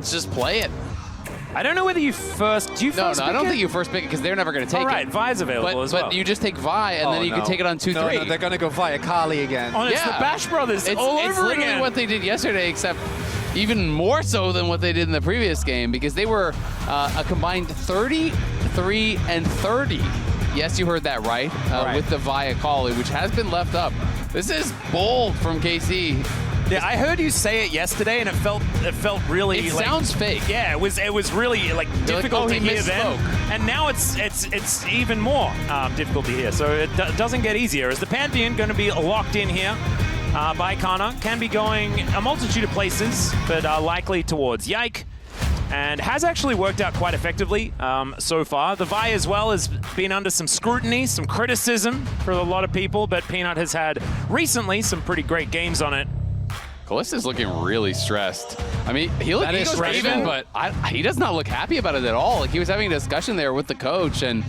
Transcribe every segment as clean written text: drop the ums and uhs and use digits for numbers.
Let's just play it. I don't know whether you first... Do you first No, I don't think you first pick it because they're never going to take it. All right, Vi's available as well. But you just take Vi, and then you can take it on 2-3. No, they're going to go via Kali again. Oh, it's the Bash Brothers it's all over It's literally again. what they did yesterday, except even more so than what they did in the previous game, because they were a combined 33 and 30. Yes, you heard that right, with the Vi Akali, which has been left up. This is bold from KC. Yeah, I heard you say it yesterday, and it felt really. It sounds fake. Yeah, it was really like difficult to hear then, and now it's even more difficult to hear. So it doesn't get easier. Is the Pantheon going to be locked in here by Kana? Can be going a multitude of places, but likely towards Yike. And has actually worked out quite effectively so far. The Vi as well has been under some scrutiny, some criticism for a lot of people, but Peanut has had recently some pretty great games on it. Callista's looking really stressed. I mean, he goes Raven, but he does not look happy about it at all. Like, he was having a discussion there with the coach, and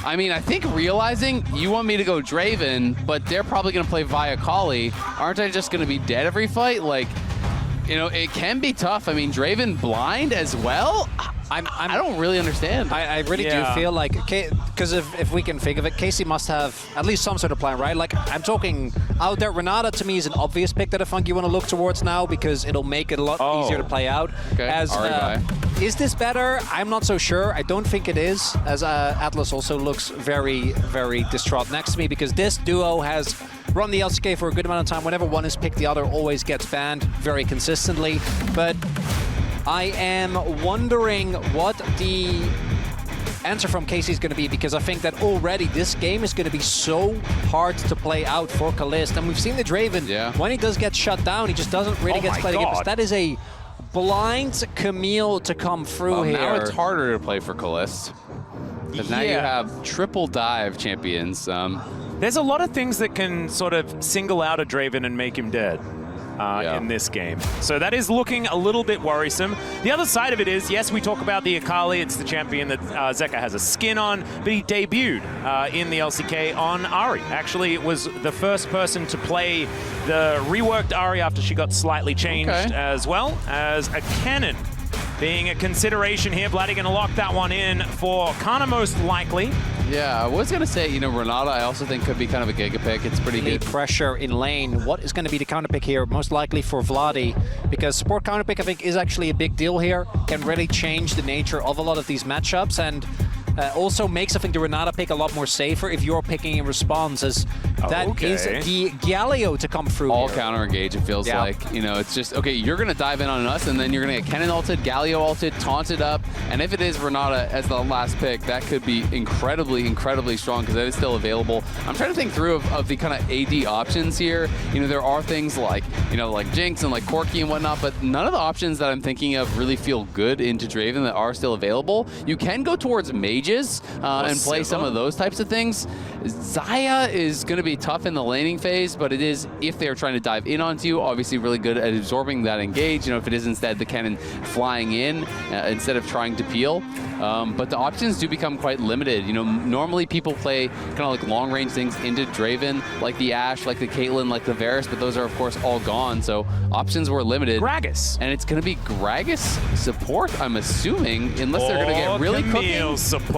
I mean, I think realizing you want me to go Draven, but they're probably going to play via Kali. Aren't I just going to be dead every fight? Like, you know, it can be tough. I mean, Draven blind as well? I don't really understand. I really do feel like, because if we can think of it, Casey must have at least some sort of plan, right? Like, I'm talking out there, Renata to me is an obvious pick that I think you want to look towards now because it'll make it a lot easier to play out. Okay. Is this better? I'm not so sure. I don't think it is, as Atlas also looks very, very distraught next to me because this duo has run the LCK for a good amount of time. Whenever one is picked, the other always gets banned very consistently. But I am wondering what the answer from Casey is going to be, because I think that already this game is going to be so hard to play out for Kalist. And we've seen the Draven, when he does get shut down, he just doesn't really get to play the game. That is a blind Camille to come through here. Now it's harder to play for Kalist. Because now you have triple dive champions. There's a lot of things that can sort of single out a Draven and make him dead. In this game. So that is looking a little bit worrisome. The other side of it is, yes, we talk about the Akali. It's the champion that Zeka has a skin on, but he debuted in the LCK on Ahri. Actually, it was the first person to play the reworked Ahri after she got slightly changed, as well as a cannon being a consideration here. Vladdy gonna lock that one in for Kana most likely. Yeah, I was gonna say, you know, Renata I also think could be kind of a giga pick. It's pretty good. Pressure in lane. What is gonna be the counter pick here? Most likely for Vladdy, because support counter pick I think is actually a big deal here. Can really change the nature of a lot of these matchups, and also makes, I think, the Renata pick a lot more safer if you're picking in response, as that is the Galio to come through. All counter engage, it feels like. You know, it's just, okay, you're going to dive in on us, and then you're going to get Kennen ulted, Galio ulted, taunted up, and if it is Renata as the last pick, that could be incredibly, incredibly strong, because that is still available. I'm trying to think through of the kind of AD options here. You know, there are things like, you know, like Jinx and like Corki and whatnot, but none of the options that I'm thinking of really feel good into Draven that are still available. You can go towards Mages and play some of those types of things. Xayah is going to be tough in the laning phase, but it is, if they're trying to dive in onto you, obviously really good at absorbing that engage. You know, if it is instead the cannon flying in instead of trying to peel. But the options do become quite limited. You know, normally people play kind of like long-range things into Draven, like the Ashe, like the Caitlyn, like the Varus, but those are, of course, all gone. So options were limited. Gragas. And it's going to be Gragas support, I'm assuming, unless they're going to get really Camille support.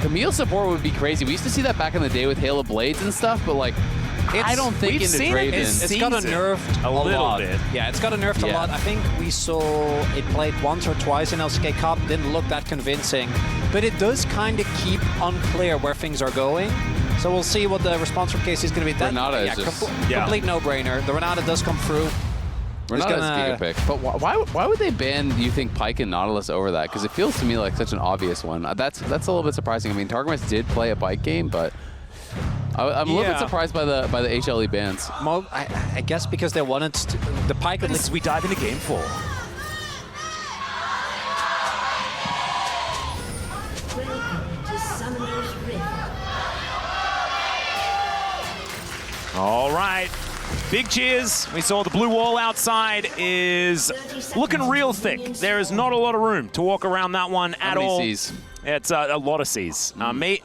Camille support would be crazy. We used to see that back in the day with Halo Blades and stuff, but like, I don't think into Draven. It's got a nerfed a little bit. Yeah, it's got a nerfed a lot. I think we saw it played once or twice in LCK Cup. Didn't look that convincing, but it does kind of keep unclear where things are going. So we'll see what the response from Casey is going to be. Renata is just complete no-brainer. The Renata does come through. Renata's giga pick. But why would they ban, do you think, Pyke and Nautilus over that? Because it feels to me like such an obvious one. That's a little bit surprising. I mean, Targamas did play a Pyke game, but I'm a little bit surprised by the HLE bans. Well, I guess because they wanted the Pyke. At least we dive into game 4. All right. Big cheers. We saw the blue wall outside is looking real thick. There is not a lot of room to walk around that one at all. How many Cs? It's a lot of Cs.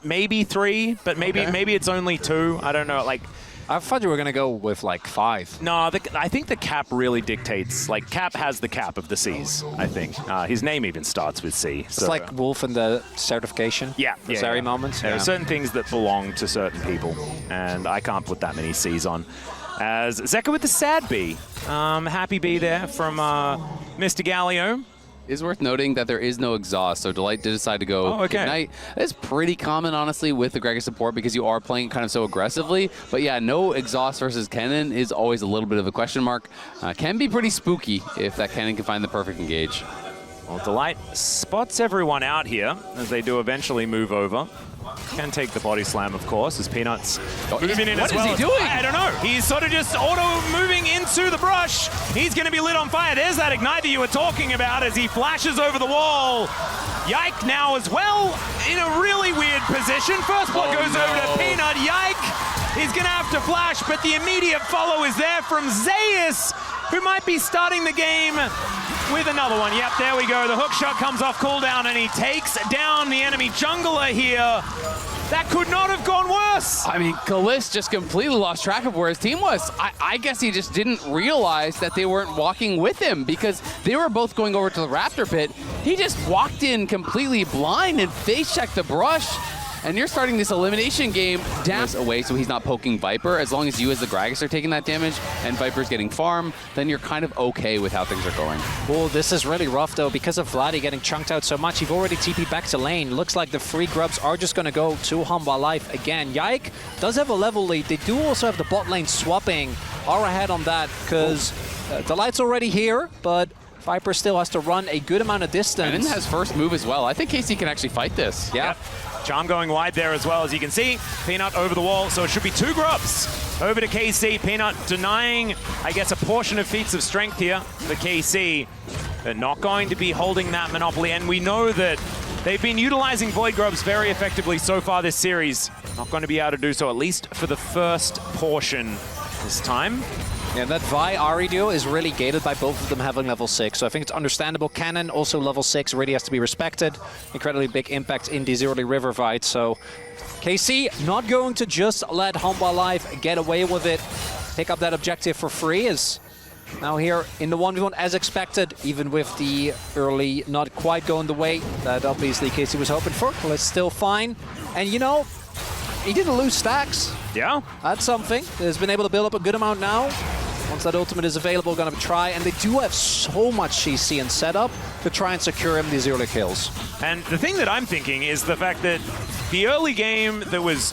Maybe 3, but maybe it's only 2. I don't know. Like, I thought you were going to go with like 5. No, I think the cap really dictates. Like, Cap has the cap of the Cs, I think. His name even starts with C. It's like Wolf in the certification. Yeah. Zeri moments. There are certain things that belong to certain people, and I can't put that many Cs on. As Zeka with the sad B. Happy B there from Mr. Galio. It is worth noting that there is no exhaust, so Delight did decide to go Ignite. It's pretty common, honestly, with the Gregor support because you are playing kind of so aggressively. But yeah, no exhaust versus Kennen is always a little bit of a question mark. Can be pretty spooky if that Kennen can find the perfect engage. Well, Delight spots everyone out here as they do eventually move over. Can take the body slam, of course, as Peanut's moving in as well. What is he doing? I don't know. He's sort of just auto-moving into the brush. He's going to be lit on fire. There's that Ignite that you were talking about as he flashes over the wall. Yike now as well in a really weird position. First blood goes over to Peanut. Yike is going to have to flash, but the immediate follow is there from Zeus, who might be starting the game with another one. Yep, there we go. The hook shot comes off cooldown, and he takes down the enemy jungler here. That could not have gone worse. I mean, Kalis just completely lost track of where his team was. I guess he just didn't realize that they weren't walking with him because they were both going over to the Raptor pit. He just walked in completely blind and face-checked the brush. And you're starting this elimination game down away, so he's not poking Viper. As long as you as the Gragas are taking that damage and Viper's getting farm, then you're kind of okay with how things are going. Well, this is really rough, though, because of Vladdy getting chunked out so much. You've already TP'd back to lane. Looks like the free grubs are just going to go to HANWHA Life again. Yike does have a level lead. They do also have the bot lane swapping. Are ahead on that, because Delight's already here, but Viper still has to run a good amount of distance. And then has first move as well. I think KC can actually fight this. Yeah. Yep. Charm going wide there as well, as you can see. Peanut over the wall, so it should be 2 grubs. Over to KC. Peanut denying, I guess, a portion of feats of strength here for KC. They're not going to be holding that monopoly, and we know that they've been utilizing Void Grubs very effectively so far this series. Not going to be able to do so, at least for the first portion this time. Yeah, that Vi-Ari duo is really gated by both of them having level 6, so I think it's understandable. Cannon, also level 6, really has to be respected. Incredibly big impact in these early river fights, so KC not going to just let HANWHA Life get away with it. Pick up that objective for free is now here in the 1v1 as expected, even with the early not quite going the way that obviously KC was hoping for. But it's still fine, and you know, he didn't lose stacks. Yeah. That's something. He's been able to build up a good amount now. Once that ultimate is available, going to try, and they do have so much CC and setup to try and secure him these early kills. And the thing that I'm thinking is the fact that the early game that was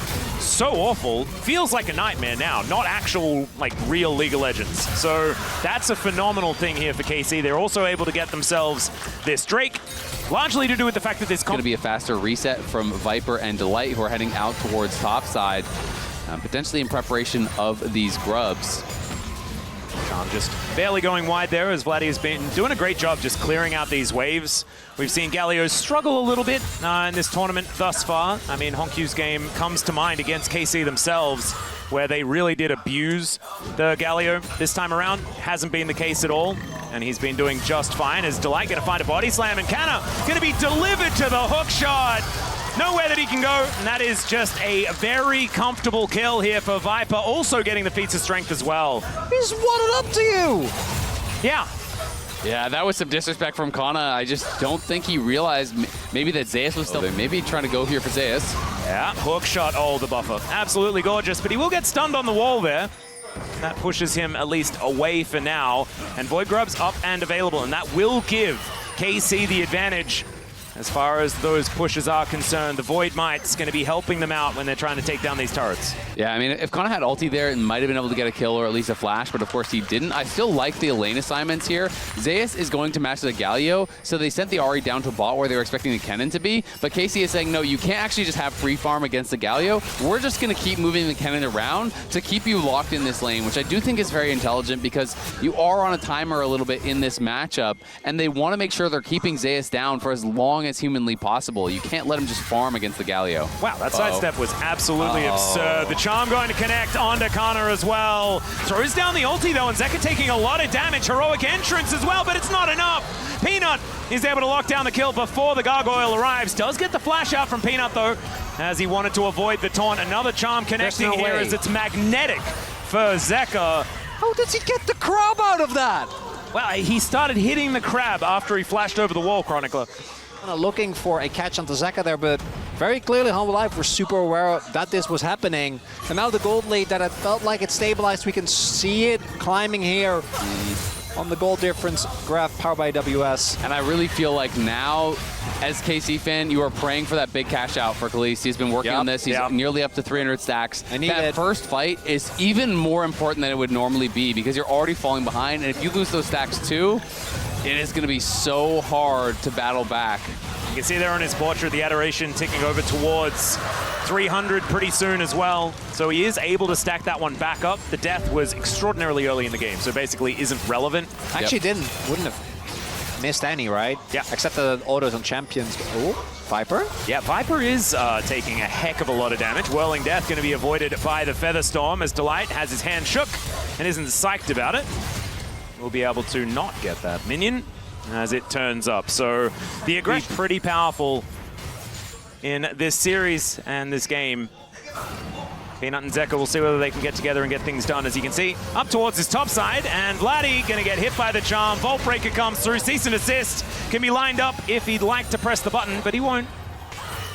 so awful feels like a nightmare now, not actual, like, real League of Legends. So that's a phenomenal thing here for KC. They're also able to get themselves this Drake, largely to do with the fact that this... going to be a faster reset from Viper and Delight, who are heading out towards topside, potentially in preparation of these grubs. Charm just barely going wide there, as Vladdy has been doing a great job just clearing out these waves. We've seen Galio struggle a little bit in this tournament thus far. I mean, Honkyu's game comes to mind against KC themselves, where they really did abuse the Galio this time around. Hasn't been the case at all, and he's been doing just fine. As Delight going to find a body slam, and Canna going to be delivered to the hook shot. Nowhere that he can go, and that is just a very comfortable kill here for Viper, also getting the feats of strength as well. He's one up to you! Yeah. Yeah, that was some disrespect from Kana. I just don't think he realized maybe that Zeus was still there. Maybe trying to go here for Zeus. Yeah, hook shot, the buffer. Absolutely gorgeous, but he will get stunned on the wall there. That pushes him at least away for now. And Void Grub's up and available, and that will give KC the advantage. As far as those pushes are concerned, the Void Might's going to be helping them out when they're trying to take down these turrets. Yeah, I mean, if Kana had ulti there, it might have been able to get a kill or at least a flash, but of course he didn't. I still like the lane assignments here. Zeus is going to match the Galio, so they sent the Ahri down to bot where they were expecting the Kennen to be, but KC is saying, no, you can't actually just have free farm against the Galio. We're just going to keep moving the Kennen around to keep you locked in this lane, which I do think is very intelligent because you are on a timer a little bit in this matchup, and they want to make sure they're keeping Zeus down for as long long as humanly possible. You can't let him just farm against the Galio. Wow, that sidestep was absolutely absurd. The charm going to connect onto Kana as well. Throws down the ulti though, and Zeka taking a lot of damage. Heroic entrance as well, but it's not enough. Peanut is able to lock down the kill before the gargoyle arrives. Does get the flash out from Peanut though, as he wanted to avoid the taunt. Another charm connecting here as it's magnetic for Zeka. How does he get the crab out of that? Well, he started hitting the crab after he flashed over the wall, Chronicler. Looking for a catch onto Zeka there, but very clearly HANWHA Live were super aware that this was happening. And now the gold lead that it felt like it stabilized, we can see it climbing here on the goal difference graph powered by WS. And I really feel like now, as KC fan, you are praying for that big cash out for Khaleesi. He's been working on this. He's nearly up to 300 stacks. That first fight is even more important than it would normally be because you're already falling behind. And if you lose those stacks too, it is going to be so hard to battle back. You can see there on his portrait the adoration ticking over towards 300 pretty soon as well. So he is able to stack that one back up. The death was extraordinarily early in the game, so basically isn't relevant. Actually wouldn't have missed any, right? Yeah. Except the autos on champions. Oh, Viper? Yeah, Viper is taking a heck of a lot of damage. Whirling Death going to be avoided by the Feather Storm as Delight has his hand shook and isn't psyched about it. We'll be able to not get that minion as it turns up. So the aggression pretty powerful in this series and this game. Peanut and Zeka will see whether they can get together and get things done. As you can see, up towards his top side, and Vladdy gonna get hit by the charm. Vault Breaker comes through, cease and desist. Can be lined up if he'd like to press the button, but he won't.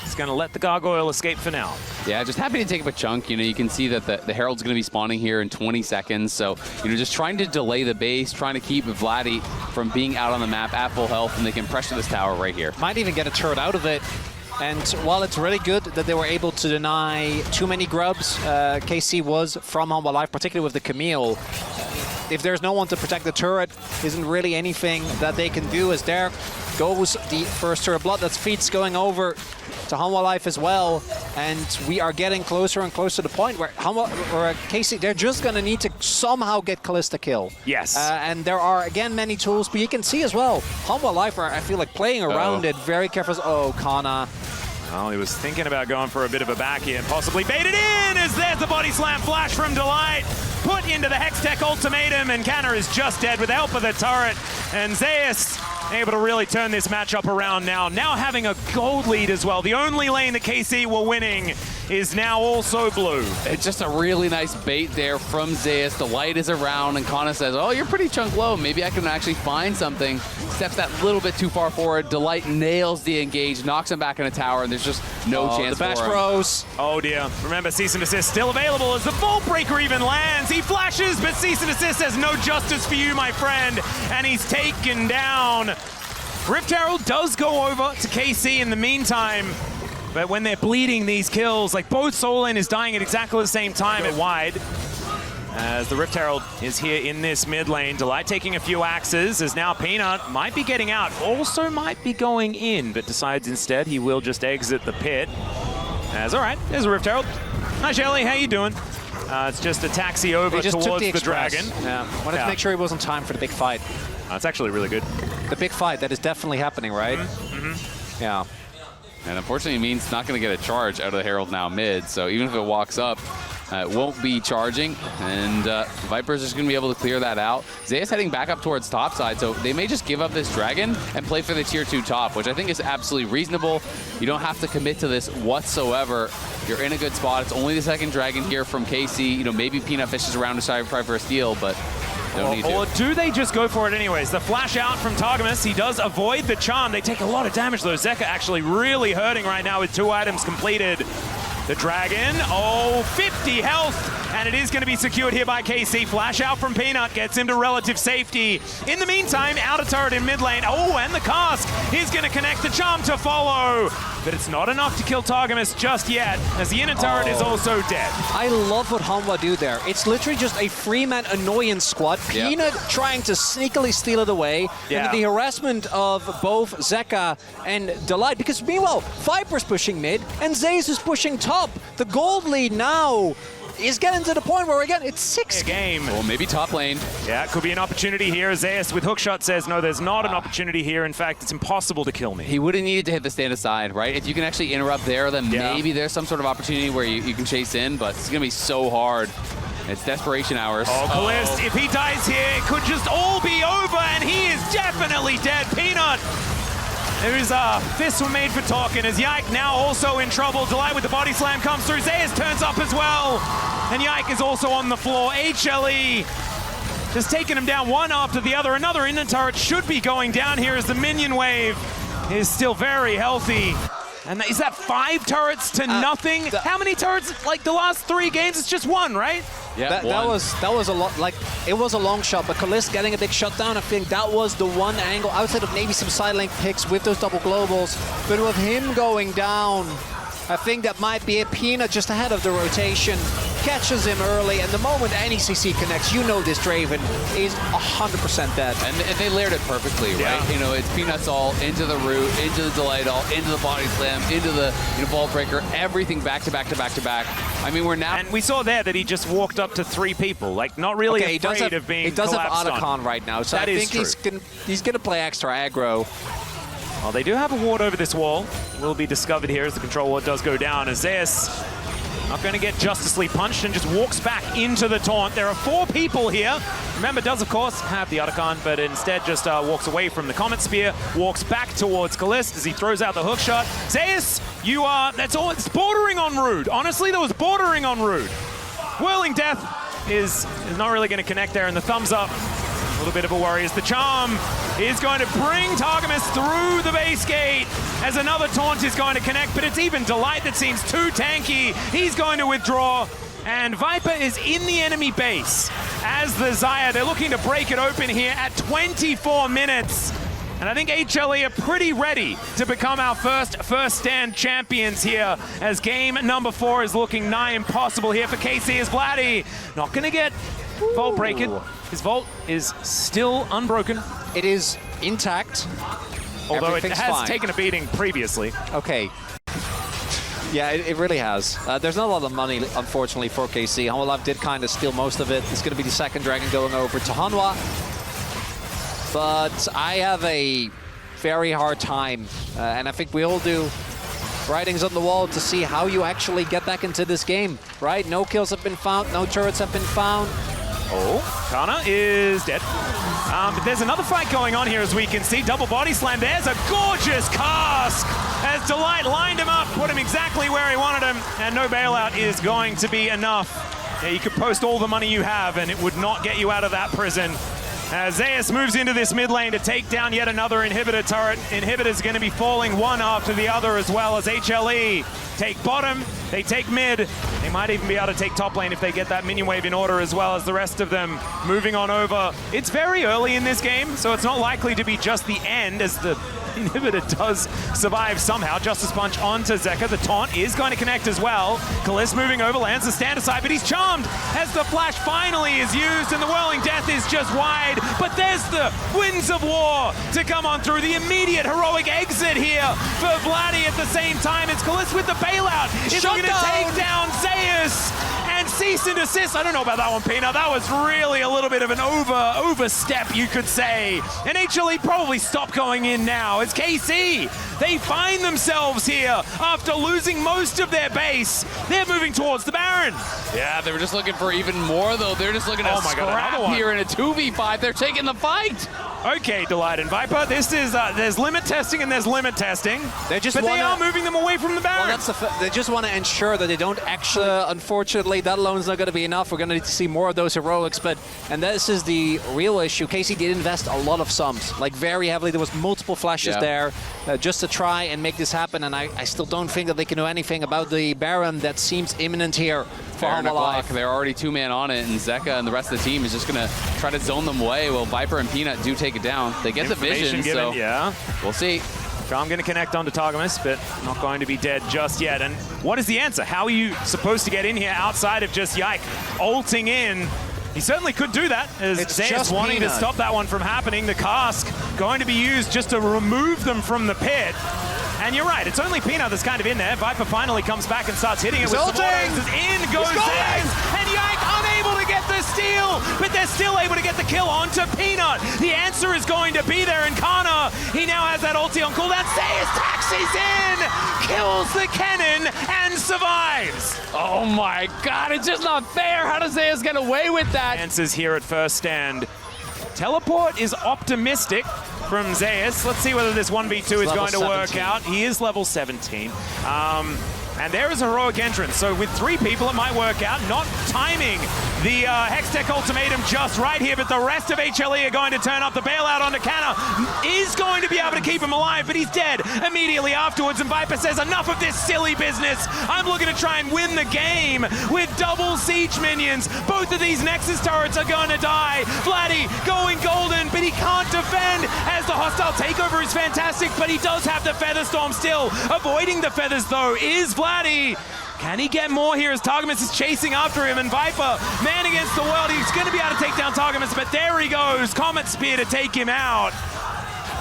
He's gonna let the gargoyle escape for now. Yeah, just happy to take up a chunk. You know, you can see that the Herald's gonna be spawning here in 20 seconds. So, you know, just trying to delay the base, trying to keep Vladdy from being out on the map at full health, and they can pressure this tower right here. Might even get a turret out of it. And while it's really good that they were able to deny too many grubs, KC was from HANWHA Live, particularly with the Camille. If there's no one to protect the turret, isn't really anything that they can do, as there goes the first turret blood. That's Feats going over to HANWHA Live as well. And we are getting closer and closer to the point where HANWHA or KC, they're just going to need to somehow get Kalista kill. Yes. And there are, again, many tools, but you can see as well, HANWHA Live are, I feel like, playing around it very careful. Oh, Kana. Well, he was thinking about going for a bit of a back here and possibly baited in as there's the body slam flash from Delight. Put into the Hextech ultimatum, and Kanner is just dead with the help of the turret. And Zeus able to really turn this matchup around now. Now having a gold lead as well. The only lane that KC were winning is now also blue. It's just a really nice bait there from Zeus. The light is around, and Kana says, oh, you're pretty chunk low. Maybe I can actually find something. Steps that little bit too far forward. Delight nails the engage, knocks him back in a tower, and there's just no chance the bash for him. bros. Oh dear. Remember, cease and desist still available as the Vault Breaker even lands. He flashes, but cease and desist has no justice for you, my friend. And he's taken down. Rift Herald does go over to KC in the meantime. But when they're bleeding these kills, like both Soul Lane is dying at exactly the same time at wide. As the Rift Herald is here in this mid lane. Delight taking a few axes as now Peanut might be getting out. Also might be going in, but decides instead he will just exit the pit. As all right, there's a Rift Herald. Hi Shelly, how you doing? It's just a taxi over towards the dragon. Yeah, wanted to make sure he was on time for the big fight. It's actually really good. The big fight, that is definitely happening, right? Yeah. And unfortunately, it means it's not going to get a charge out of the Herald now mid. So even if it walks up, it won't be charging. And Viper's just going to be able to clear that out. Zeus heading back up towards top side. So they may just give up this dragon and play for the tier 2 top, which I think is absolutely reasonable. You don't have to commit to this whatsoever. You're in a good spot. It's only the second dragon here from KC. You know, maybe Peanut fishes around to try for a steal, but don't need to. Or do they just go for it anyways? The flash out from Targamas. He does avoid the charm. They take a lot of damage though. Zeka actually really hurting right now with 2 items completed. The dragon, 50 health, and it is going to be secured here by KC. Flash out from Peanut gets him to relative safety. In the meantime, outer turret in mid lane. Oh, and the cask is going to connect the charm to follow. But it's not enough to kill Targamas just yet, as the inner turret is also dead. I love what HANWHA do there. It's literally just a 3-man annoyance squad. Peanut trying to sneakily steal it away. And the harassment of both Zeka and Delight. Because meanwhile, Viper's pushing mid, and Zeus is pushing top. The gold lead now is getting to the point where, again, it's 6 game. Or maybe top lane. Yeah, it could be an opportunity here. Zeus with hookshot says, no, there's not an opportunity here. In fact, it's impossible to kill me. He would have needed to hit the stand aside, right? If you can actually interrupt there, then maybe there's some sort of opportunity where you can chase in, but it's going to be so hard. It's desperation hours. Oh, Kalist, if he dies here, it could just all be over, and he is definitely dead. Peanut. There's fists were made for talking as Yike now also in trouble. Delight with the body slam comes through. Zeus turns up as well. And Yike is also on the floor. HLE just taking him down one after the other. Another Indian turret should be going down here as the minion wave is still very healthy. And is that 5 turrets to nothing? How many turrets? Like the last 3 games, it's just 1, right? Yeah, that was a lot. Like, it was a long shot, but Kalist getting a big shutdown. I think that was the one angle outside of maybe some side lane picks with those double globals. But with him going down, I think that might be a Peanut just ahead of the rotation. Catches him early, and the moment any CC connects, you know this Draven is 100% dead. And they layered it perfectly, right? You know, it's Peanuts all into the root, into the Delight all, into the body slam, into the vault breaker, everything back to back to back to back. I mean, we're now... And we saw there that he just walked up to 3 people, like not really afraid of being collapsed on. He does have Otacon right now, so I think he's gonna play extra aggro. Well, they do have a ward over this wall. Will be discovered here as the control ward does go down. As Zeus not going to get Justice League punched and just walks back into the taunt. There are 4 people here. Remember, does of course have the Otacon, but instead just walks away from the Comet Spear, walks back towards Kalist as he throws out the hook shot. Zeus, you are, that's all, it's bordering on rude. Honestly, that was bordering on rude. Whirling Death is not really going to connect there, and the thumbs up. A little bit of a worry as the charm is going to bring Targamas through the base gate as another taunt is going to connect, but it's even Delight that seems too tanky. He's going to withdraw, and Viper is in the enemy base as the Xayah. They're looking to break it open here at 24 minutes. And I think HLE are pretty ready to become our first stand champions here, as game number 4 is looking nigh impossible here for KC as Vladdy not going to get Vault breaking. His vault is still unbroken. It is intact. Although it has taken a beating previously. Okay. Yeah, it really has. There's not a lot of money, unfortunately, for KC. HANWHA did kind of steal most of it. It's going to be the second dragon going over to HANWHA. But I have a very hard time, and I think we all do, writings on the wall to see how you actually get back into this game, right? No kills have been found, no turrets have been found. Oh, Kana is dead. But there's another fight going on here, as we can see. Double body slam. There's a gorgeous cask as Delight lined him up, put him exactly where he wanted him, and no bailout is going to be enough. Yeah, you could post all the money you have, and it would not get you out of that prison. As Zeus moves into this mid lane to take down yet another inhibitor turret. Inhibitor's going to be falling one after the other, as well as HLE take bottom, they take mid. They might even be able to take top lane if they get that minion wave in order, as well as the rest of them moving on over. It's very early in this game, so it's not likely to be just the end, as the inhibitor does survive somehow. Justice Punch onto Zeka. The taunt is going to connect as well. Kalist moving over, lands the stand aside, but he's charmed as the flash finally is used, and the Whirling Death is just wide. But there's the Winds of War to come on through. The immediate heroic exit here for Vladdy at the same time. It's Kalist with the bailout. Is going to take down Zeus and cease and desist. I don't know about that one, Peanut. That was really a little bit of an overstep, you could say. And HLE probably stop going in now. It's KC. They find themselves here after losing most of their base. They're moving towards the Baron. Yeah, they were just looking for even more, though. They're just looking to scrap here in a 2v5. They're taking the fight. Okay, Delight and Viper, this is, there's limit testing and there's limit testing. They are moving them away from the Baron. Well, they just want to ensure that they don't actually, unfortunately, that alone is not going to be enough. We're going to need to see more of those heroics, and this is the real issue. KC did invest a lot of sums, like very heavily. There was multiple flashes there just to try and make this happen, and I still don't think that they can do anything about the Baron that seems imminent here for HANWHA. They're already 2-man on it, and Zeka and the rest of the team is just going to try to zone them away. Well, Viper and Peanut do take it down. They get the vision, so we'll see. I'm going to connect onto Targamas, but not going to be dead just yet. And what is the answer? How are you supposed to get in here outside of just Yike ulting in? He certainly could do that, as Zeus wanting to stop that one from happening. The cask going to be used just to remove them from the pit. And you're right, it's only Peanut that's kind of in there. Viper finally comes back and starts hitting it with some ulting. orders. In goes Zayas, and Yike unable to get the steal, but they're still able to get the kill onto Peanut. The answer is going to be there in Kana. He now has that ulti on cooldown. Zayas taxis in, kills the cannon, and survives. Oh my god, it's just not fair. How does Zayas get away with that? Answers here at first stand. Teleport is optimistic from Zayas. Let's see whether this 1v2 is going to work out. He is level 17. And there is a heroic entrance. So with 3 people, it might work out. Not timing the Hextech ultimatum just right here, but the rest of HLE are going to turn up. The bailout onto Canna is going to be able to keep him alive, but he's dead immediately afterwards. And Viper says, enough of this silly business. I'm looking to try and win the game with double siege minions. Both of these Nexus turrets are going to die. Vladdy going golden, but he can't defend as the hostile takeover is fantastic, but he does have the Featherstorm still. Avoiding the feathers, though, is Vladdy. Can he get more here as Targamas is chasing after him, and Viper, man against the world, he's going to be able to take down Targamas, but there he goes, Comet Spear to take him out.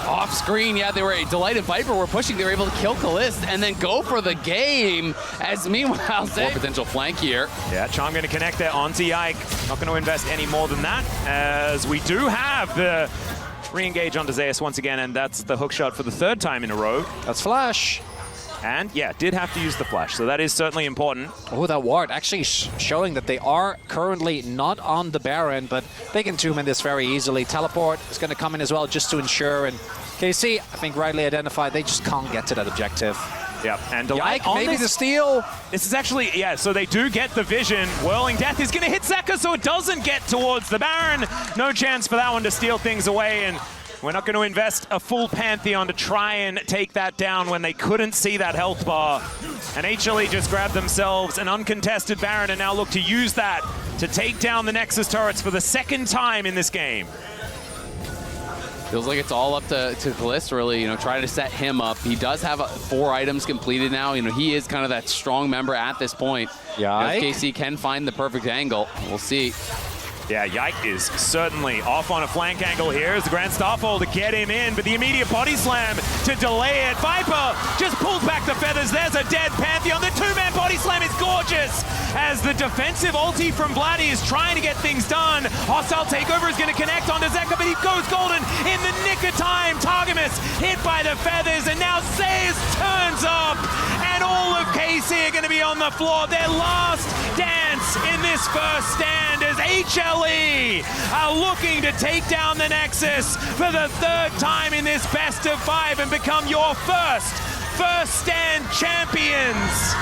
Off screen, yeah, they were Delight and Viper were pushing. They were able to kill Kalist and then go for the game. As meanwhile, more potential flank here. Yeah, Charm going to connect there onto Yike. Not going to invest any more than that, as we do have the re-engage onto Zayas once again, and that's the hook shot for the 3rd time in a row. That's flash. And yeah, did have to use the flash, so that is certainly important. Oh, that ward actually showing that they are currently not on the Baron, but they can tomb in this very easily. Teleport is going to come in as well just to ensure, and KC, I think rightly identified, they just can't get to that objective. Yep, and Delight Yike, maybe the steal. This is actually, yeah, so they do get the vision. Whirling Death is going to hit Zeka, so it doesn't get towards the Baron. No chance for that one to steal things away, and we're not going to invest a full Pantheon to try and take that down when they couldn't see that health bar. And HLE just grabbed themselves an uncontested Baron and now look to use that to take down the Nexus turrets for the 2nd time in this game. Feels like it's all up to Kalist, really, trying to set him up. He does have 4 items completed now. He is kind of that strong member at this point. Yeah. If KC can find the perfect angle, we'll see. Yeah, Yike is certainly off on a flank angle here as the Grand Starfall to get him in, but the immediate body slam to delay it. Viper just pulls back the feathers. There's a dead Pantheon. The 2-man body slam is gorgeous as the defensive ulti from Vladdy is trying to get things done. Hostile takeover is going to connect onto Zeka, but he goes golden in the nick of time. Targamas hit by the feathers, and now Zayas turns up, and all of KC are going to be on the floor. Their last dance in this first stand as HLE are looking to take down the Nexus for the 3rd time in this best of 5 and become your first stand champions.